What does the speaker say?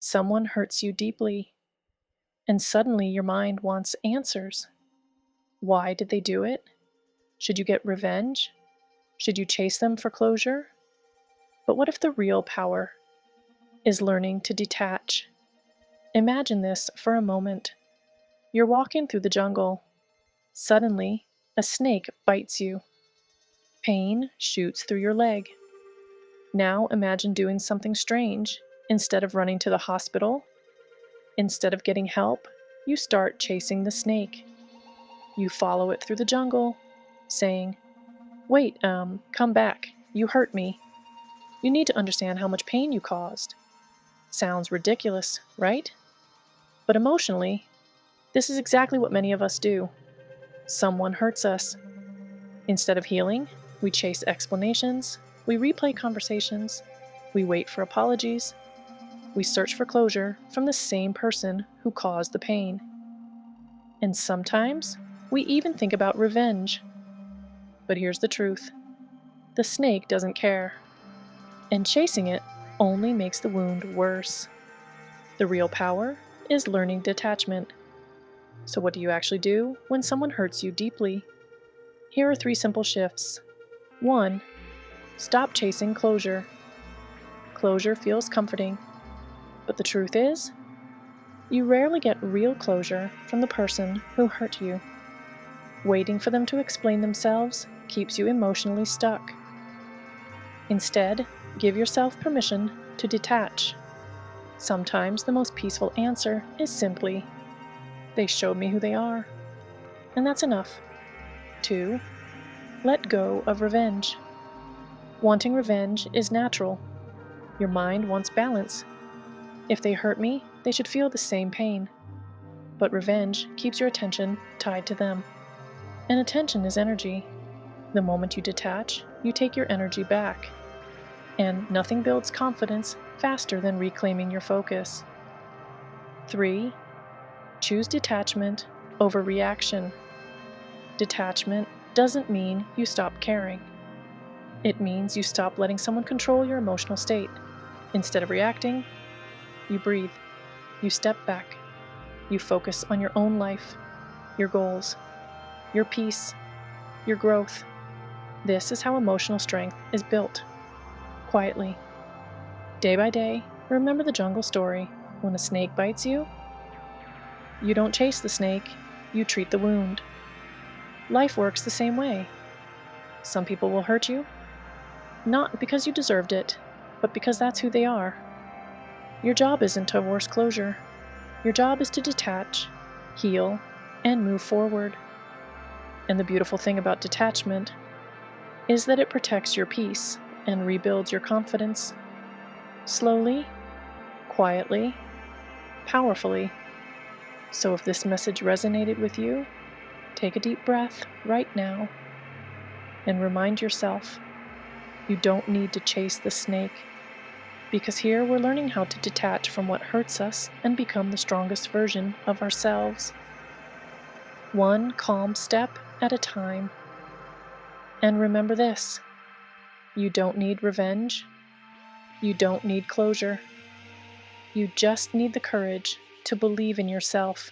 Someone hurts you deeply, and suddenly your mind wants answers. Why did they do it? Should you get revenge? Should you chase them for closure? But what if the real power is learning to detach? Imagine this for a moment. You're walking through the jungle. Suddenly, a snake bites you. Pain shoots through your leg. Now imagine doing something strange. Instead of running to the hospital, instead of getting help, you start chasing the snake. You follow it through the jungle, saying, "Wait, come back. You hurt me. You need to understand how much pain you caused." Sounds ridiculous, right? But emotionally, this is exactly what many of us do. Someone hurts us. Instead of healing, we chase explanations, we replay conversations, we wait for apologies, we search for closure from the same person who caused the pain. And sometimes, we even think about revenge. But here's the truth. The snake doesn't care. And chasing it only makes the wound worse. The real power is learning detachment. So what do you actually do when someone hurts you deeply? Here are 3 simple shifts. 1. Stop chasing closure. Closure feels comforting, but the truth is, you rarely get real closure from the person who hurt you. Waiting for them to explain themselves keeps you emotionally stuck. Instead, give yourself permission to detach. Sometimes the most peaceful answer is simply, "They showed me who they are." And that's enough. 2. Let go of revenge. Wanting revenge is natural. Your mind wants balance. If they hurt me, they should feel the same pain. But revenge keeps your attention tied to them. And attention is energy. The moment you detach, you take your energy back. And nothing builds confidence faster than reclaiming your focus. 3. Choose detachment over reaction. Detachment doesn't mean you stop caring. It means you stop letting someone control your emotional state. Instead of reacting, you breathe. You step back. You focus on your own life, your goals, your peace, your growth. This is how emotional strength is built. Quietly. Day by day, remember the jungle story. When a snake bites you, you don't chase the snake, you treat the wound. Life works the same way. Some people will hurt you, not because you deserved it, but because that's who they are. Your job isn't to force closure. Your job is to detach, heal, and move forward. And the beautiful thing about detachment is that it protects your peace and rebuilds your confidence. Slowly, quietly, powerfully. So if this message resonated with you, take a deep breath right now and remind yourself you don't need to chase the snake, because here we're learning how to detach from what hurts us and become the strongest version of ourselves. One calm step at a time. And remember this, you don't need revenge. You don't need closure. You just need the courage to believe in yourself